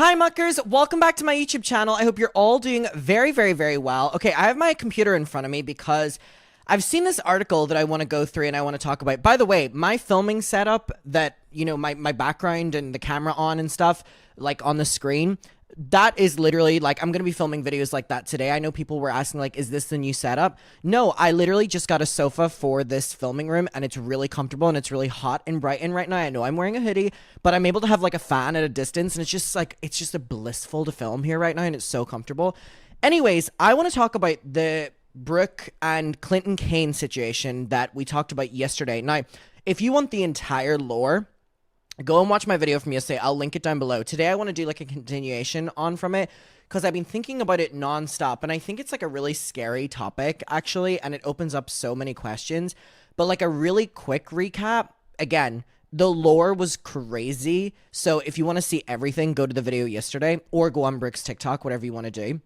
Hi muckers, welcome back to my YouTube channel. I hope you're all doing very, very, very well. Okay, I have my computer in front of me because I've seen this article that I want to go through and I want to talk about. By the way, my filming setup that, my background and the camera on and stuff, like on the screen, that is literally like, I'm going to be filming videos like that today. I know people were asking like, is this the new setup? No, I literally just got a sofa for this filming room and it's really comfortable and it's really hot in Brighton right now. I know I'm wearing a hoodie, but I'm able to have like a fan at a distance and it's just like, it's just a blissful to film here right now and it's so comfortable. Anyways, I want to talk about the Brooke and Kane situation that we talked about yesterday. Now, if you want the entire lore, go and watch my video from yesterday. I'll link it down below. Today, I want to do like a continuation on from it because I've been thinking about it nonstop. And I think it's like a really scary topic, actually. And it opens up so many questions. But like a really quick recap, again, the lore was crazy. So if you want to see everything, go to the video yesterday or go on Brooke's TikTok, whatever you want to do.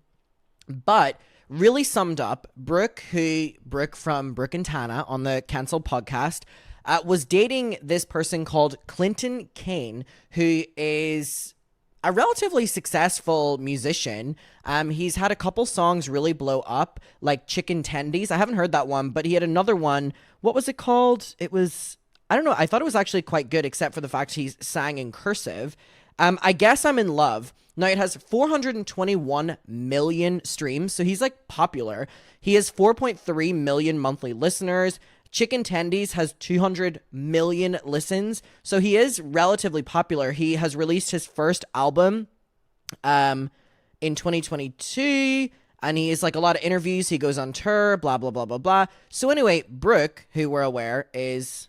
But really summed up, Brooke from Brooke and Tana on the Cancelled podcast, was dating this person called Kane, who is a relatively successful musician. He's had a couple songs really blow up, like Chicken Tendies. I haven't heard that one, but he had another one. What was it called? It was, I don't know. I thought it was actually quite good, except for the fact he sang in cursive. I Guess I'm in Love. Now, it has 421 million streams, so he's, like, popular. He has 4.3 million monthly listeners. Chicken Tendies has 200 million listens, so he is relatively popular. He has released his first album in 2022, and he has, like, a lot of interviews. He goes on tour, blah, blah, blah, blah, blah. So anyway, Brooke, who we're aware is...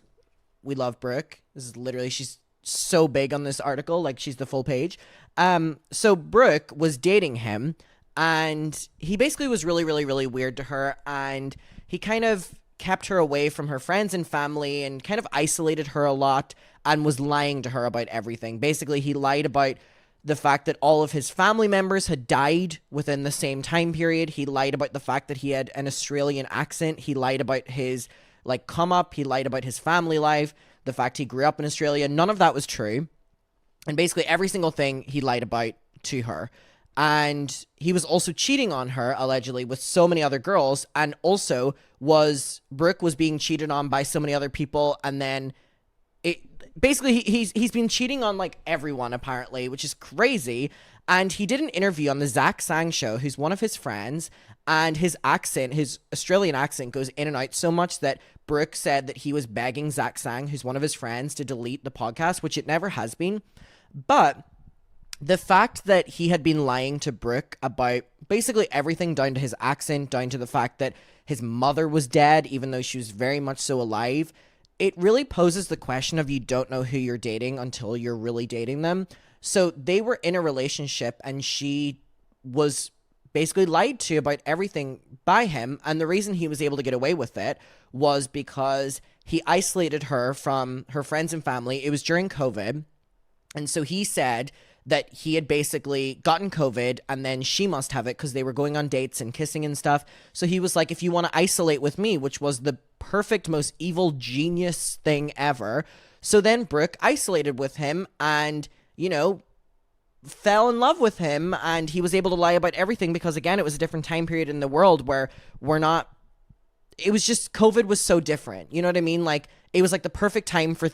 We love Brooke. This is literally... She's so big on this article, like, she's the full page. So Brooke was dating him, and he basically was really, really, really weird to her, and he kind of kept her away from her friends and family and kind of isolated her a lot and was lying to her about everything. Basically, he lied about the fact that all of his family members had died within the same time period. He lied about the fact that he had an Australian accent. He lied about his, like, come up. He lied about his family life, the fact he grew up in Australia. None of that was true. And basically every single thing he lied about to her. And he was also cheating on her, allegedly, with so many other girls. And also Brooke was being cheated on by so many other people. And then basically he's been cheating on like everyone, apparently, which is crazy. And he did an interview on the Zach Sang show, who's one of his friends. And his accent, his Australian accent, goes in and out so much that Brooke said that he was begging Zach Sang, who's one of his friends, to delete the podcast, which it never has been. But the fact that he had been lying to Brooke about basically everything, down to his accent, down to the fact that his mother was dead, even though she was very much so alive, it really poses the question of you don't know who you're dating until you're really dating them. So they were in a relationship and she was basically lied to about everything by him. And the reason he was able to get away with it was because he isolated her from her friends and family. It was during COVID. And so he said that he had basically gotten COVID and then she must have it because they were going on dates and kissing and stuff. So he was like, if you want to isolate with me, which was the perfect, most evil genius thing ever. So then Brooke isolated with him and, fell in love with him, and he was able to lie about everything because, again, it was a different time period in the world where it was just, COVID was so different. You know what I mean? Like, it was like the perfect time for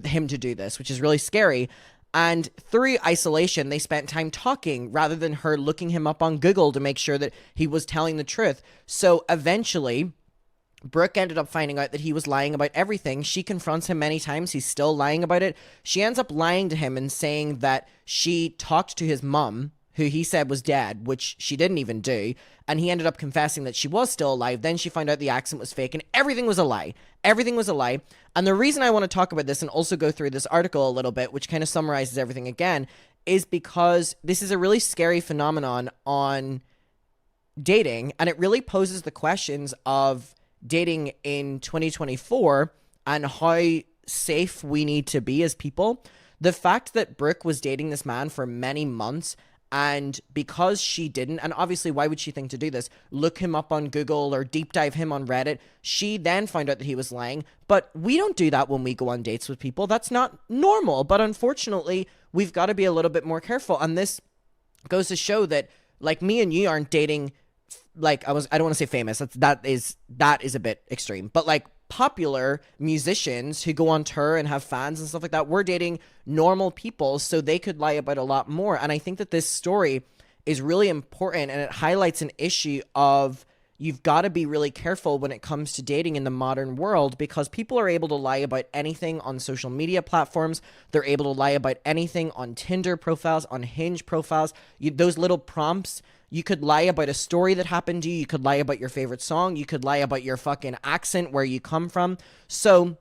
him to do this, which is really scary. And through isolation, they spent time talking rather than her looking him up on Google to make sure that he was telling the truth. So eventually, Brooke ended up finding out that he was lying about everything. She confronts him many times. He's still lying about it. She ends up lying to him and saying that she talked to his mom, who he said was dead, which she didn't even do. And he ended up confessing that she was still alive. Then she found out the accent was fake and everything was a lie. Everything was a lie. And the reason I want to talk about this and also go through this article a little bit, which kind of summarizes everything again, is because this is a really scary phenomenon on dating. And it really poses the questions of dating in 2024 and how safe we need to be as people. The fact that Brooke was dating this man for many months, and because she didn't, and obviously why would she think to do this, look him up on Google or deep dive him on Reddit, she then found out that he was lying. But we don't do that when we go on dates with people. That's not normal. But unfortunately, we've got to be a little bit more careful. And this goes to show that like me and you aren't dating like I don't want to say famous. That is a bit extreme. But like popular musicians who go on tour and have fans and stuff like that, we're dating normal people so they could lie about a lot more. And I think that this story is really important, and it highlights an issue of you've got to be really careful when it comes to dating in the modern world, because people are able to lie about anything on social media platforms. They're able to lie about anything on Tinder profiles, on Hinge profiles. Those little prompts, you could lie about a story that happened to you. You could lie about your favorite song. You could lie about your fucking accent, where you come from. So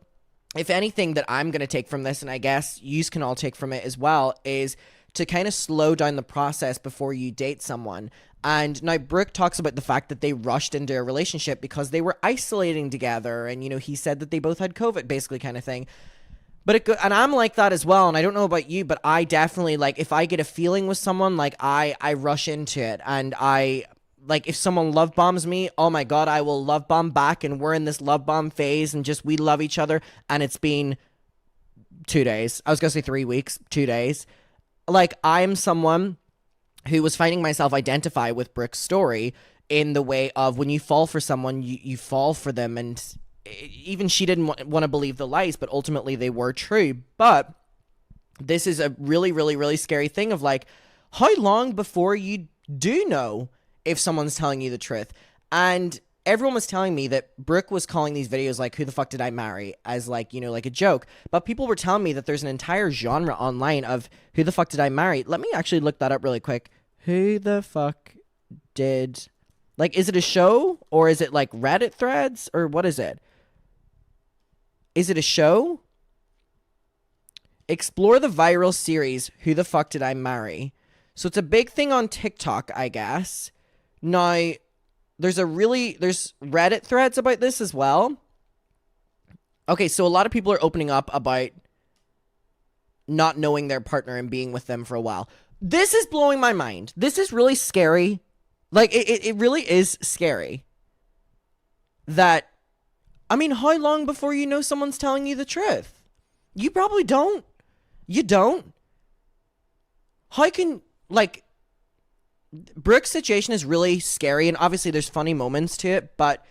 if anything that I'm going to take from this, and I guess you can all take from it as well, is to kind of slow down the process before you date someone. And now Brooke talks about the fact that they rushed into a relationship because they were isolating together. And, you know, he said that they both had COVID, basically, kind of thing. But and I'm like that as well. And I don't know about you, but I definitely, like, if I get a feeling with someone, like, I rush into it. And like, if someone love bombs me, oh my God, I will love bomb back. And we're in this love bomb phase and just, we love each other. And it's been 2 days. I was going to say 3 weeks, 2 days. Like, I'm someone who was finding myself identify with Brooke's story in the way of when you fall for someone, you fall for them. And even she didn't want to believe the lies, but ultimately they were true. But this is a really, really, really scary thing of like, how long before you do know if someone's telling you the truth? And everyone was telling me that Brooke was calling these videos like, who the fuck did I marry? As like, you know, like a joke. But people were telling me that there's an entire genre online of who the fuck did I marry? Let me actually look that up really quick. Who the fuck did... Like, is it a show? Or is it like Reddit threads? Or what is it? Is it a show? Explore the viral series, Who the Fuck Did I Marry? So it's a big thing on TikTok, I guess. Now... There's Reddit threads about this as well. Okay, so a lot of people are opening up about not knowing their partner and being with them for a while. This is blowing my mind. This is really scary. Like, it really is scary. That, I mean, how long before you know someone's telling you the truth? You probably don't. You don't. How can, like... Brooke's situation is really scary, and obviously there's funny moments to it, but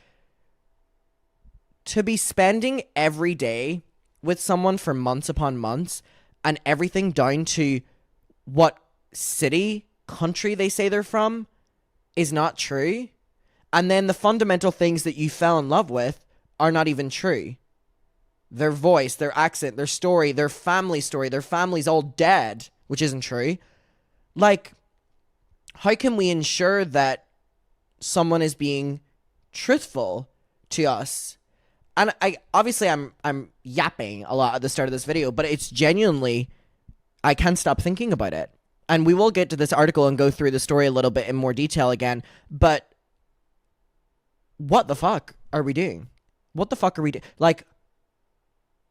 to be spending every day with someone for months upon months, and everything down to what city, country they say they're from, is not true, and then the fundamental things that you fell in love with are not even true. Their voice, their accent, their story, their family's all dead, which isn't true. Like... How can we ensure that someone is being truthful to us? And I'm yapping a lot at the start of this video, but it's genuinely, I can't stop thinking about it. And we will get to this article and go through the story a little bit in more detail again, but what the fuck are we doing? What the fuck are we doing? Like,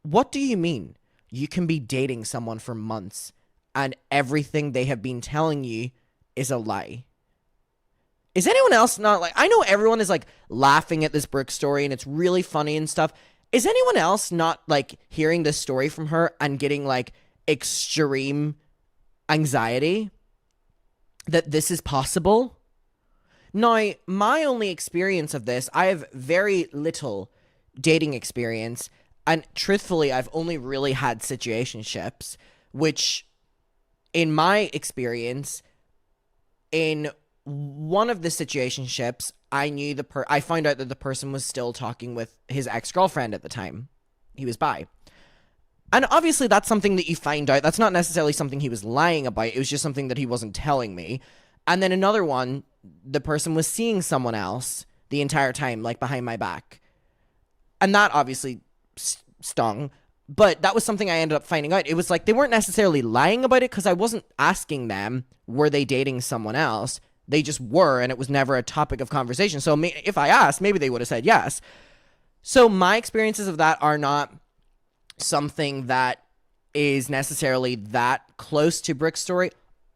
what do you mean you can be dating someone for months and everything they have been telling you is a lie? Is anyone else not like... I know everyone is like laughing at this Brooke story and it's really funny and stuff. Is anyone else not like hearing this story from her and getting like extreme anxiety that this is possible? Now, my only experience of this, I have very little dating experience, and truthfully, I've only really had situationships, which in my experience... In one of the situationships, I knew I found out that the person was still talking with his ex-girlfriend at the time. He was bi. And obviously that's something that you find out. That's not necessarily something he was lying about. It was just something that he wasn't telling me. And then another one, the person was seeing someone else the entire time, like behind my back. And that obviously stung. But that was something I ended up finding out. It was like they weren't necessarily lying about it because I wasn't asking them, were they dating someone else? They just were, and it was never a topic of conversation. So if I asked, maybe they would have said yes. So my experiences of that are not something that is necessarily that close to Brooke's story.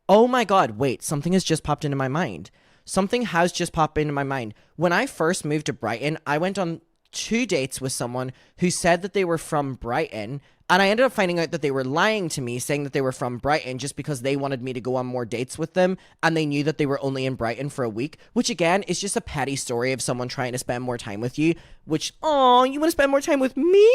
Oh my God, wait, something has just popped into my mind. Something has just popped into my mind. When I first moved to Brighton, I went on 2 dates with someone who said that they were from Brighton And I ended up finding out that they were lying to me, saying that they were from Brighton just because they wanted me to go on more dates with them. And they knew that they were only in Brighton for a week, which again is just a petty story of someone trying to spend more time with you. Which, oh, you want to spend more time with me?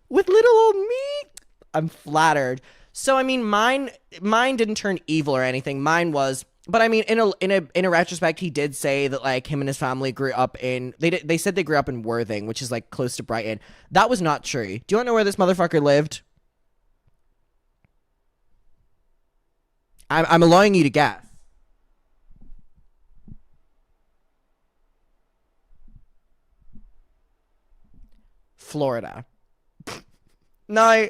With little old me? I'm flattered. So, I mean, mine didn't turn evil or anything. Mine was, but I mean, in a retrospect, he did say that like him and his family grew up in, they said they grew up in Worthing, which is like close to Brighton. That was not true. Do you want to know where this motherfucker lived? I'm allowing you to guess. Florida. Now,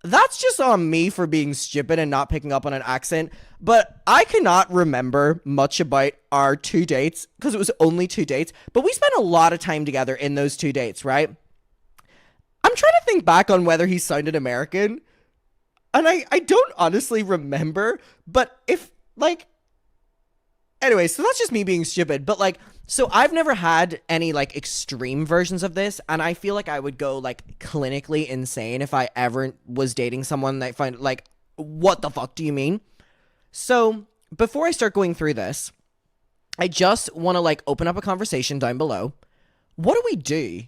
that's just on me for being stupid and not picking up on an accent, but I cannot remember much about our 2 dates because it was only 2 dates, but we spent a lot of time together in those 2 dates, right? I'm trying to think back on whether he sounded American, and I don't honestly remember, but if, like, anyway, so that's just me being stupid, but like, so I've never had any like extreme versions of this, and I feel like I would go like clinically insane if I ever was dating someone that I find like, what the fuck do you mean? So before I start going through this, I just want to like open up a conversation down below. What do we do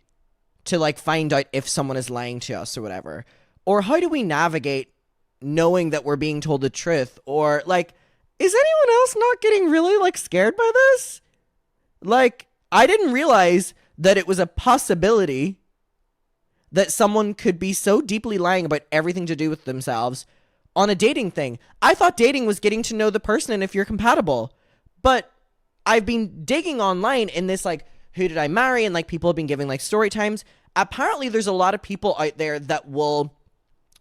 to like find out if someone is lying to us or whatever? Or how do we navigate knowing that we're being told the truth? Or like, is anyone else not getting really like scared by this? Like, I didn't realize that it was a possibility that someone could be so deeply lying about everything to do with themselves on a dating thing. I thought dating was getting to know the person and if you're compatible. But I've been digging online in this, like, who did I marry? And, like, people have been giving, like, story times. Apparently, there's a lot of people out there that will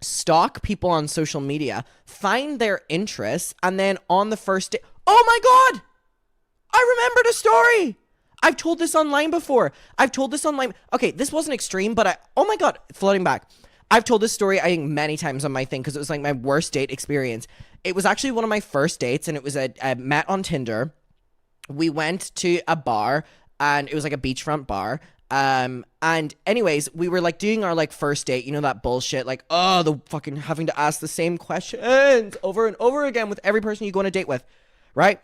stalk people on social media, find their interests, and then on the first day... Oh, my God! I remembered a story. I've told this online before. Okay, this wasn't extreme, but oh my God, floating back. I've told this story, I think, many times on my thing because it was like my worst date experience. It was actually one of my first dates, and it was a met on Tinder. We went to a bar, and it was like a beachfront bar. And anyways, we were like doing our like first date, you know, that bullshit, like, oh, the fucking having to ask the same questions over and over again with every person you go on a date with, right?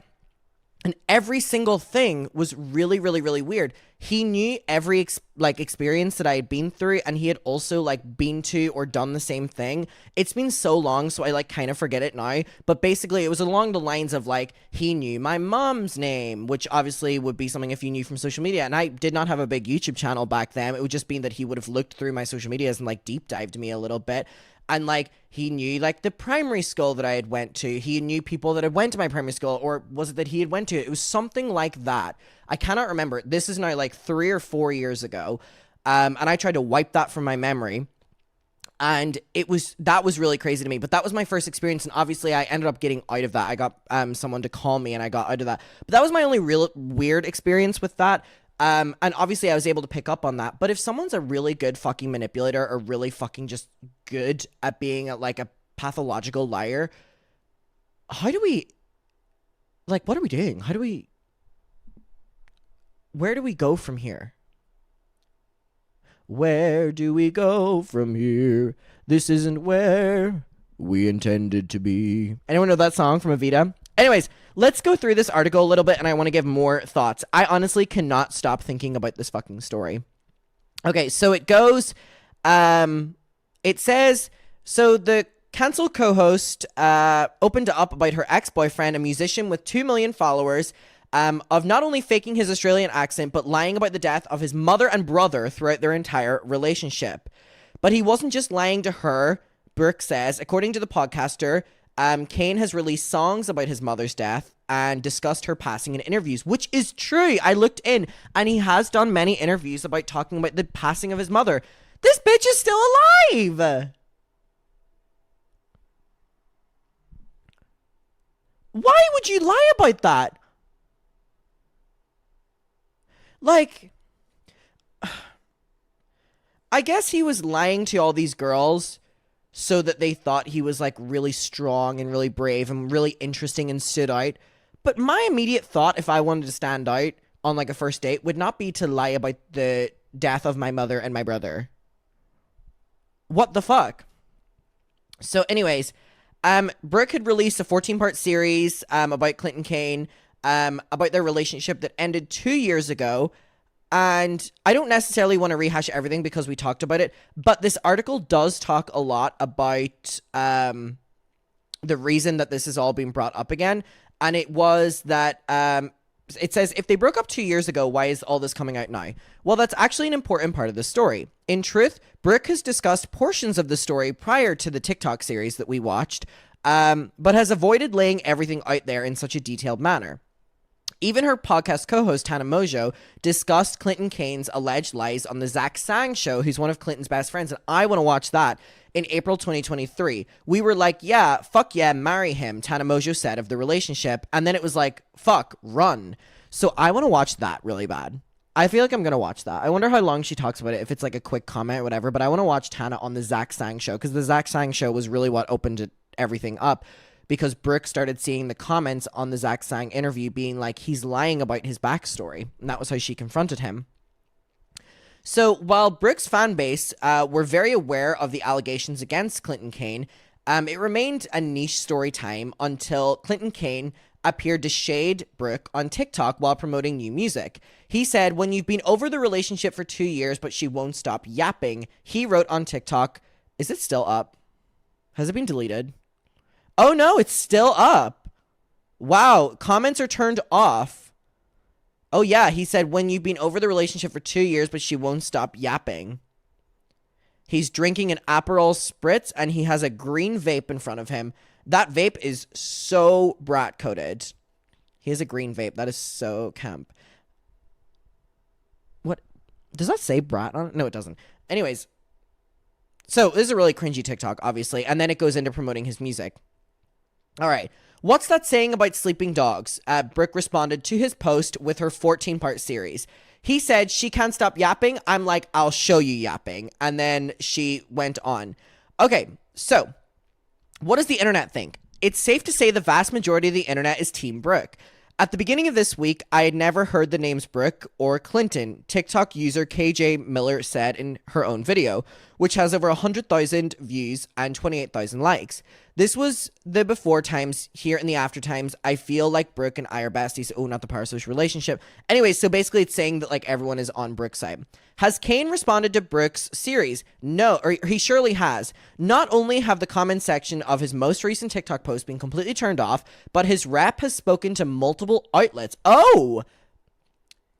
And every single thing was really, really, really weird. He knew every experience that I had been through, and he had also like been to or done the same thing. It's been so long, so I like kind of forget it now. But basically, it was along the lines of like, he knew my mom's name, which obviously would be something if you knew from social media. And I did not have a big YouTube channel back then. It would just mean that he would have looked through my social medias and like deep dived me a little bit. And like, he knew like the primary school that I had went to. He knew people that had went to my primary school, or was it that he had went to? It was something like that. I cannot remember. This is now like 3 or 4 years ago. And I tried to wipe that from my memory. And that was really crazy to me. But that was my first experience. And obviously I ended up getting out of that. I got someone to call me and I got out of that. But that was my only real weird experience with that. And obviously I was able to pick up on that. But if someone's a really good fucking manipulator or really fucking just good at being like a pathological liar, how do we, like, what are we doing? Where do we go from here? Where do we go from here? This isn't where we intended to be. Anyone know that song from Evita? Anyways, let's go through this article a little bit, and I want to give more thoughts. I honestly cannot stop thinking about this fucking story. Okay, so it goes, it says, so the cancelled co-host opened up about her ex-boyfriend, a musician with 2 million followers, of not only faking his Australian accent, but lying about the death of his mother and brother throughout their entire relationship. But he wasn't just lying to her, Brooke says. According to the podcaster, Kane has released songs about his mother's death and discussed her passing in interviews, which is true. I looked in, and he has done many interviews about talking about the passing of his mother. This bitch is still alive! Why would you lie about that? Like, I guess he was lying to all these girls so that they thought he was like really strong and really brave and really interesting and stood out. But my immediate thought, if I wanted to stand out on like a first date, would not be to lie about the death of my mother and my brother. What the fuck? So, anyways, Brooke had released a 14-part series about Clinton Kane, about their relationship that ended 2 years ago. And I don't necessarily want to rehash everything because we talked about it, but this article does talk a lot about the reason that this is all being brought up again. And it was that it says, if they broke up 2 years ago, why is all this coming out now? Well, that's actually an important part of the story. In truth, Brooke has discussed portions of the story prior to the TikTok series that we watched, but has avoided laying everything out there in such a detailed manner. Even her podcast co-host, Tana Mojo, discussed Clinton Kane's alleged lies on the Zach Sang show, who's one of Clinton's best friends, and I want to watch that, in April 2023. We were like, yeah, fuck yeah, marry him, Tana Mojo said of the relationship, and then it was like, fuck, run. So I want to watch that really bad. I feel like I'm going to watch that. I wonder how long she talks about it, if it's like a quick comment or whatever, but I want to watch Tana on the Zach Sang show, because the Zach Sang show was really what opened everything up. Because Brooke started seeing the comments on the Zach Sang interview being like, he's lying about his backstory. And that was how she confronted him. So while Brooke's fan base were very aware of the allegations against Clinton Kane, it remained a niche story time until Clinton Kane appeared to shade Brooke on TikTok while promoting new music. He said, when you've been over the relationship for 2 years, but she won't stop yapping, he wrote on TikTok, is it still up? Has it been deleted? Oh no, it's still up. Wow, comments are turned off. Oh yeah, he said, when you've been over the relationship for 2 years, but she won't stop yapping. He's drinking an Aperol Spritz, and he has a green vape in front of him. That vape is so brat-coated. He has a green vape. That is so camp. What? Does that say brat on it? No, it doesn't. Anyways, so this is a really cringy TikTok, obviously, and then it goes into promoting his music. All right. What's that saying about sleeping dogs? Brooke responded to his post with her 14-part series. He said, she can't stop yapping. I'm like, I'll show you yapping. And then she went on. Okay, so what does the internet think? It's safe to say the vast majority of the internet is Team Brooke. At the beginning of this week, I had never heard the names Brooke or Clinton, TikTok user KJ Miller said in her own video, which has over 100,000 views and 28,000 likes. This was the before times. Here in the after times, I feel like Brooke and I are besties. Oh, not the parasocial relationship. Anyway, so basically it's saying that like everyone is on Brooke's side. Has Kane responded to Brooke's series? No, or he surely has. Not only have the comment section of his most recent TikTok post been completely turned off, but his rep has spoken to multiple outlets. Oh!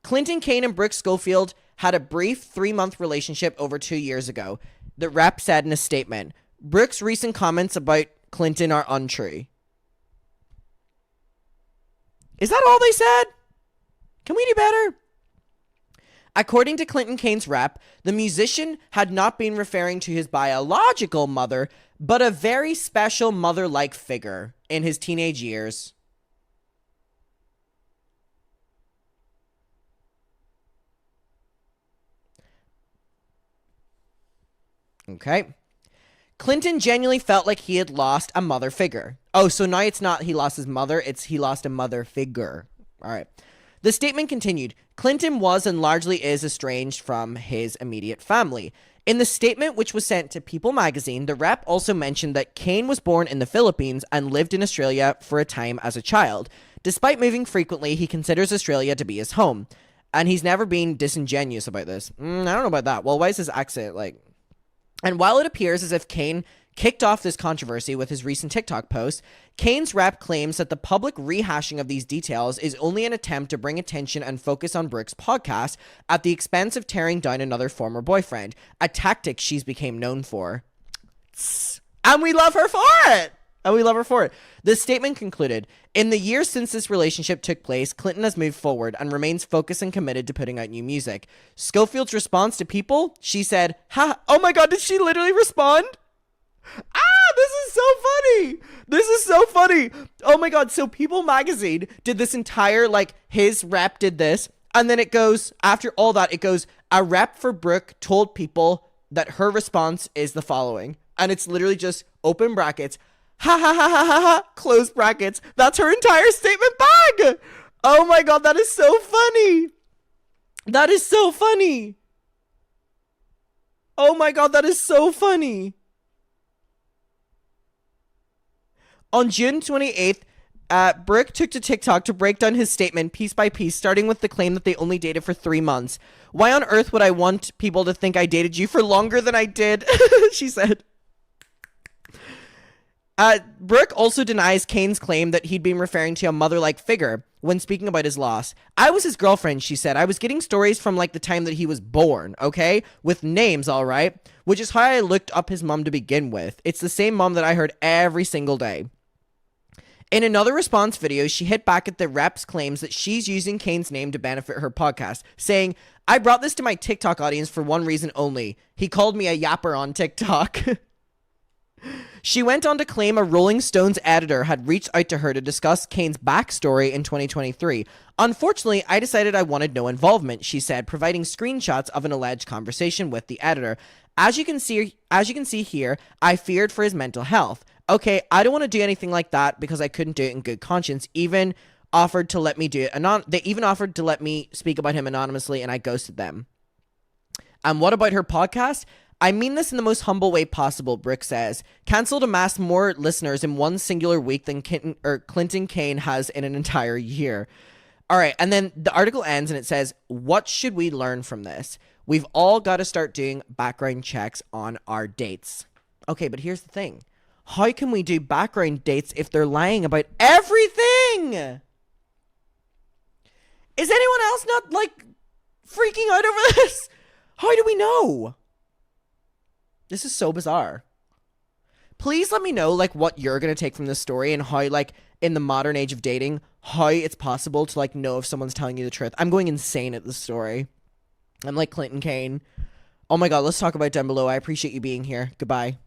Clinton Kane and Brooke Schofield had a brief 3-month relationship over 2 years ago. The rep said in a statement, Brooke's recent comments about Clinton are untrue. Is that all they said? Can we do better? According to Clinton Kane's rep, the musician had not been referring to his biological mother, but a very special mother-like figure in his teenage years. Okay. Clinton genuinely felt like he had lost a mother figure. Oh, so now it's not he lost his mother, it's he lost a mother figure. All right. The statement continued, Clinton was and largely is estranged from his immediate family. In the statement, which was sent to People magazine, the rep also mentioned that Kane was born in the Philippines and lived in Australia for a time as a child. Despite moving frequently, he considers Australia to be his home. And he's never been disingenuous about this. I don't know about that. Well, why is his accent like... And while it appears as if Kane kicked off this controversy with his recent TikTok post, Kane's rep claims that the public rehashing of these details is only an attempt to bring attention and focus on Brooke's podcast at the expense of tearing down another former boyfriend, a tactic she's become known for. And we love her for it! The statement concluded, in the years since this relationship took place, Clinton has moved forward and remains focused and committed to putting out new music. Schofield's response to People, she said, oh my god, did she literally respond? This is so funny. Oh my god, so People magazine did this entire, like, his rep did this, and then it goes, after all that, it goes, a rep for Brooke told People that her response is the following. And it's literally just open brackets, ha ha ha ha ha ha, close brackets. That's her entire statement back. Oh my god, that is so funny. That is so funny. Oh my god, that is so funny. On June 28th, Brooke took to TikTok to break down his statement piece by piece, starting with the claim that they only dated for 3 months. Why on earth would I want people to think I dated you for longer than I did? She said. Brooke also denies Kane's claim that he'd been referring to a mother-like figure when speaking about his loss. I was his girlfriend, she said. I was getting stories from like the time that he was born, okay? With names, all right? Which is how I looked up his mom to begin with. It's the same mom that I heard every single day. In another response video, she hit back at the rep's claims that she's using Kane's name to benefit her podcast, saying, I brought this to my TikTok audience for one reason only. He called me a yapper on TikTok. She went on to claim a Rolling Stones editor had reached out to her to discuss Kane's backstory in 2023. Unfortunately, I decided I wanted no involvement, she said, providing screenshots of an alleged conversation with the editor. As you can see here, I feared for his mental health. Okay, I don't want to do anything like that because I couldn't do it in good conscience. They even offered to let me speak about him anonymously, and I ghosted them. And what about her podcast? I mean this in the most humble way possible, Brooke says. Cancelled amassed more listeners in one singular week than Clinton Kane has in an entire year. All right, and then the article ends and it says, what should we learn from this? We've all got to start doing background checks on our dates. Okay, but here's the thing. How can we do background dates if they're lying about everything? Is anyone else not, like, freaking out over this? How do we know? This is so bizarre. Please let me know, like, what you're going to take from this story and how, like, in the modern age of dating, how it's possible to, like, know if someone's telling you the truth. I'm going insane at this story. I'm like Clinton Kane. Oh my God, let's talk about it down below. I appreciate you being here. Goodbye.